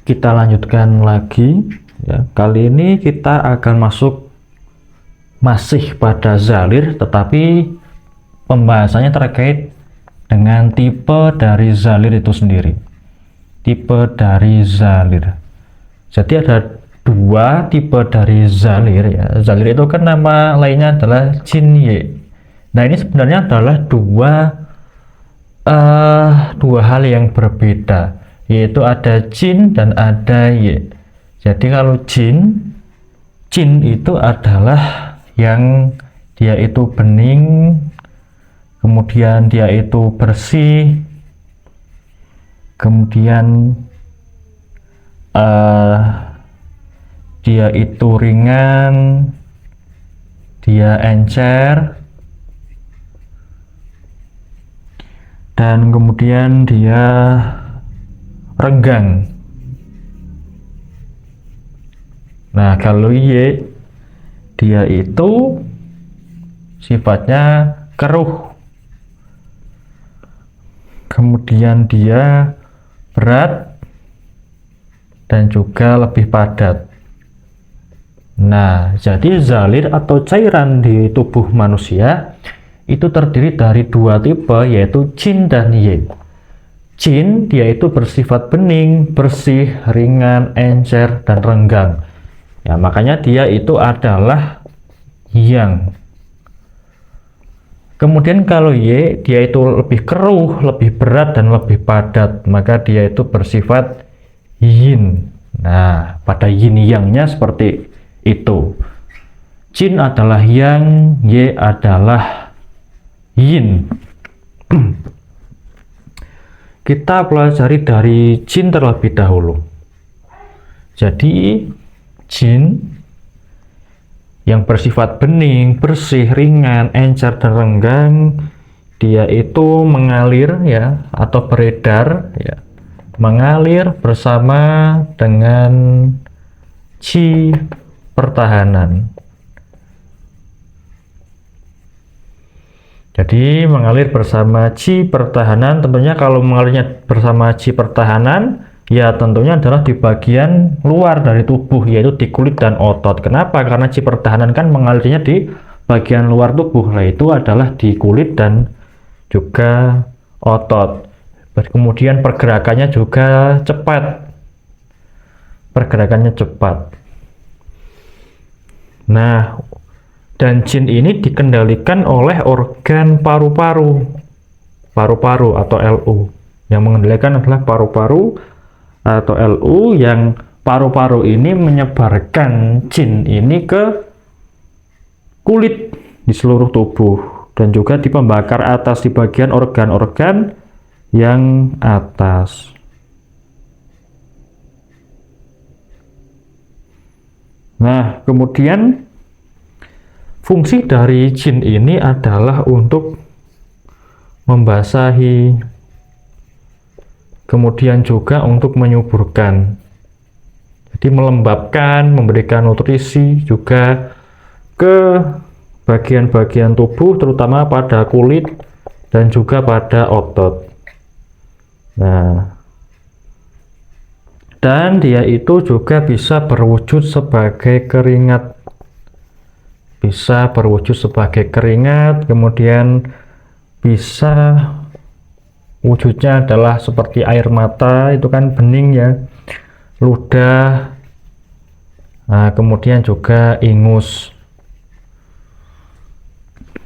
Kita lanjutkan lagi ya. Kali ini kita akan masih pada zalir, tetapi pembahasannya terkait dengan tipe dari zalir itu sendiri. Tipe dari zalir. Jadi ada dua tipe dari zalir ya. Zalir itu kan nama lainnya adalah jin ye. Nah, ini sebenarnya adalah dua hal yang berbeda, yaitu ada jin dan ada ye. Jadi kalau jin itu adalah yang dia itu bening, kemudian dia itu bersih, kemudian dia itu ringan, dia encer, dan kemudian dia renggang. Nah, kalau ye, dia itu sifatnya keruh, kemudian dia berat dan juga lebih padat. Nah, jadi zalir atau cairan di tubuh manusia itu terdiri dari dua tipe, yaitu jin dan ye. Jin dia itu bersifat bening, bersih, ringan, encer, dan renggang. Ya, makanya dia itu adalah yang. Kemudian kalau ye, dia itu lebih keruh, lebih berat, dan lebih padat, maka dia itu bersifat yin. Nah, pada yin yangnya seperti itu. Jin adalah yang, ye adalah yin. Kita pelajari dari jin terlebih dahulu. Jadi jin yang bersifat bening, bersih, ringan, encer, dan renggang, dia itu mengalir ya, atau beredar ya, mengalir bersama dengan chi pertahanan. Jadi mengalir bersama chi pertahanan, tentunya kalau mengalirnya bersama chi pertahanan, ya tentunya adalah di bagian luar dari tubuh, yaitu di kulit dan otot. Kenapa? Karena chi pertahanan kan mengalirnya di bagian luar tubuh, nah itu adalah di kulit dan juga otot. Kemudian pergerakannya juga cepat. Pergerakannya cepat. Nah, dan jin ini dikendalikan oleh organ paru-paru atau LU. Yang mengendalikan adalah paru-paru atau LU, yang paru-paru ini menyebarkan jin ini ke kulit di seluruh tubuh dan juga di pembakar atas, di bagian organ-organ yang atas. Nah, kemudian fungsi dari jin ini adalah untuk membasahi, kemudian juga untuk menyuburkan. Jadi melembabkan, memberikan nutrisi juga ke bagian-bagian tubuh, terutama pada kulit dan juga pada otot. Nah, dan dia itu juga bisa berwujud sebagai keringat. Bisa berwujud sebagai keringat, kemudian bisa wujudnya adalah seperti air mata, itu kan bening ya, ludah, nah, kemudian juga ingus.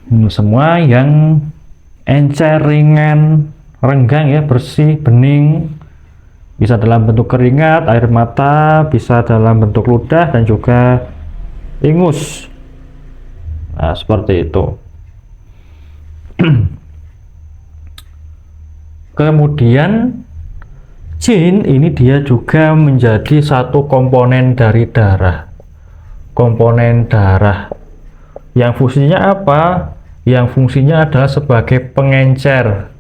Ini semua yang encer, ringan, renggang ya, bersih, bening, bisa dalam bentuk keringat, air mata, bisa dalam bentuk ludah dan juga ingus. Nah, seperti itu. Kemudian jin ini dia juga menjadi satu komponen dari darah. Komponen darah yang fungsinya apa? Yang fungsinya adalah sebagai pengencer.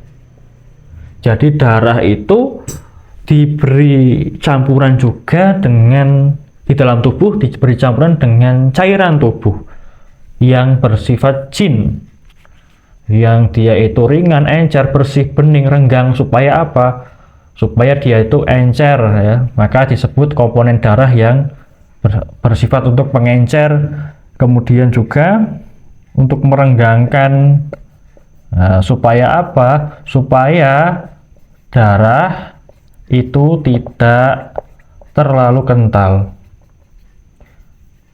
Jadi darah itu diberi campuran juga dengan, di dalam tubuh diberi campuran dengan cairan tubuh yang bersifat jin, yang dia itu ringan, encer, bersih, bening, renggang. Supaya apa? supaya dia itu encer ya, maka disebut komponen darah yang bersifat untuk pengencer. Kemudian juga untuk merenggangkan. Nah, supaya apa? Supaya darah itu tidak terlalu kental.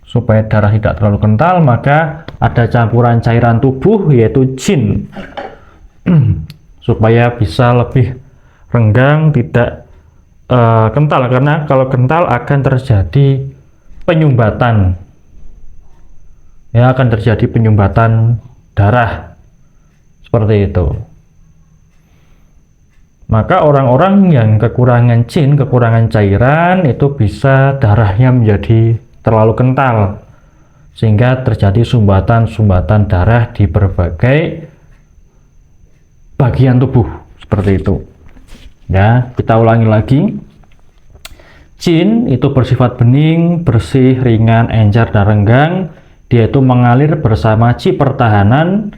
Supaya darah tidak terlalu kental, maka ada campuran cairan tubuh yaitu jin supaya bisa lebih renggang, tidak kental, karena kalau kental akan terjadi penyumbatan ya, akan terjadi penyumbatan darah seperti itu. Maka orang-orang yang kekurangan jin, kekurangan cairan, itu bisa darahnya menjadi terlalu kental sehingga terjadi sumbatan-sumbatan darah di berbagai bagian tubuh seperti itu. Ya, kita ulangi lagi. Jin itu bersifat bening, bersih, ringan, encer, dan renggang. Dia itu mengalir bersama chi pertahanan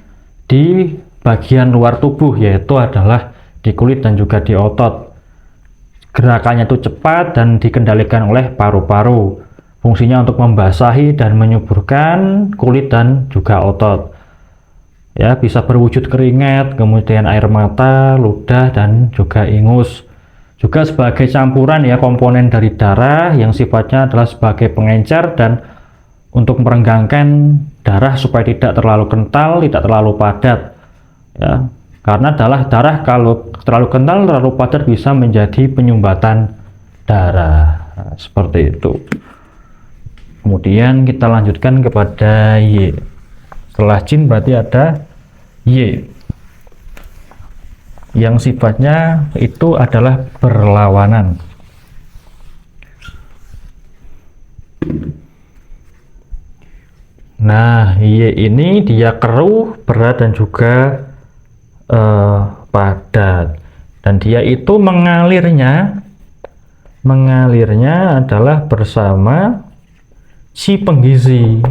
di bagian luar tubuh, yaitu adalah di kulit dan juga di otot. Gerakannya itu cepat dan dikendalikan oleh paru-paru. Fungsinya untuk membasahi dan menyuburkan kulit dan juga otot. Ya, bisa berwujud keringat, kemudian air mata, ludah, dan juga ingus. Juga sebagai campuran ya, komponen dari darah yang sifatnya adalah sebagai pengencer dan untuk merenggangkan darah supaya tidak terlalu kental, tidak terlalu padat. Ya, karena darah kalau terlalu kental, terlalu padat bisa menjadi penyumbatan darah. Nah, seperti itu. Kemudian kita lanjutkan kepada Y. Setelah jin berarti ada Y yang sifatnya itu adalah berlawanan. Nah, Y ini dia keruh, berat, dan juga padat, dan dia itu mengalirnya adalah bersama si penggizi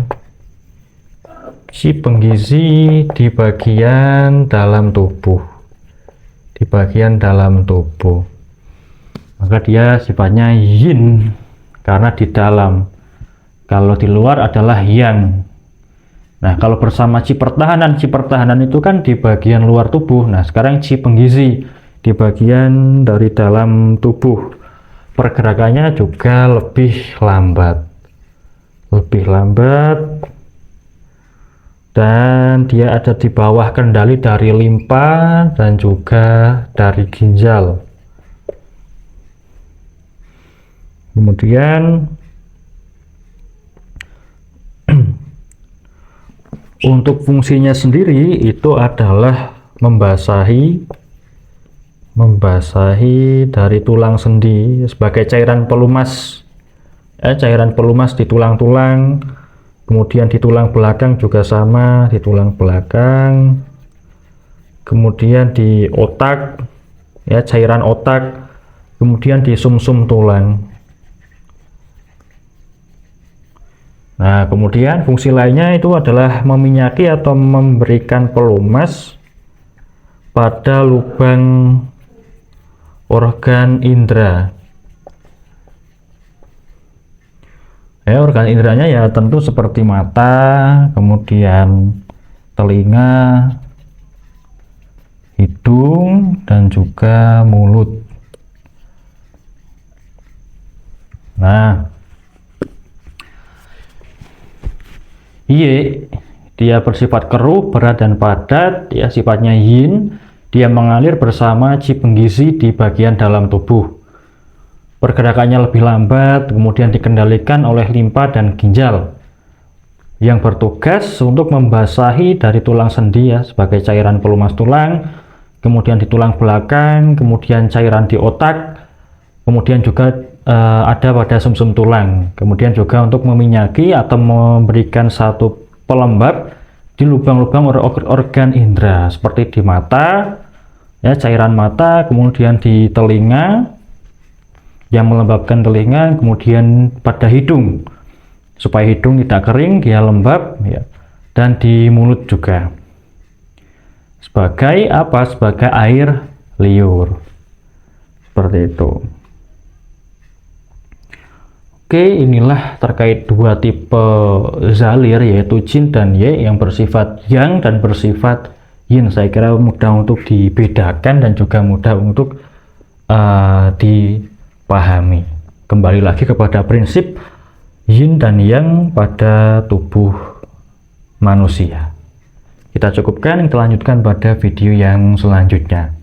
di bagian dalam tubuh, maka dia sifatnya yin karena di dalam, kalau di luar adalah yang. Nah, kalau bersama chi pertahanan itu kan di bagian luar tubuh. Nah, sekarang chi penggizi di bagian dari dalam tubuh, pergerakannya juga lebih lambat, dan dia ada di bawah kendali dari limpa dan juga dari ginjal. Kemudian untuk fungsinya sendiri itu adalah membasahi dari tulang sendi sebagai cairan pelumas. Cairan pelumas di tulang-tulang, kemudian di tulang belakang juga sama, di tulang belakang, kemudian di otak, ya, cairan otak, kemudian di sumsum tulang. Nah, kemudian fungsi lainnya itu adalah meminyaki atau memberikan pelumas pada lubang organ indera. Organ inderanya ya tentu seperti mata, kemudian telinga, hidung, dan juga mulut. Nah, Y dia bersifat keruh, berat, dan padat, ya, sifatnya yin. Dia mengalir bersama chi penggizi di bagian dalam tubuh. Pergerakannya lebih lambat, kemudian dikendalikan oleh limpa dan ginjal yang bertugas untuk membasahi dari tulang sendi, ya, sebagai cairan pelumas tulang, kemudian di tulang belakang, kemudian cairan di otak, kemudian juga ada pada sumsum tulang, kemudian juga untuk meminyaki atau memberikan satu pelembab di lubang-lubang organ indera seperti di mata, ya, cairan mata, kemudian di telinga yang melembabkan telinga, kemudian pada hidung supaya hidung tidak kering, dia lembab, ya, dan di mulut juga sebagai apa? Sebagai air liur. Seperti itu. Oke, inilah terkait dua tipe zalir, yaitu jin dan ye, yang bersifat yang dan bersifat yin. Saya kira mudah untuk dibedakan dan juga mudah untuk dipahami. Kembali lagi kepada prinsip yin dan yang pada tubuh manusia. Kita cukupkan, kita lanjutkan pada video yang selanjutnya.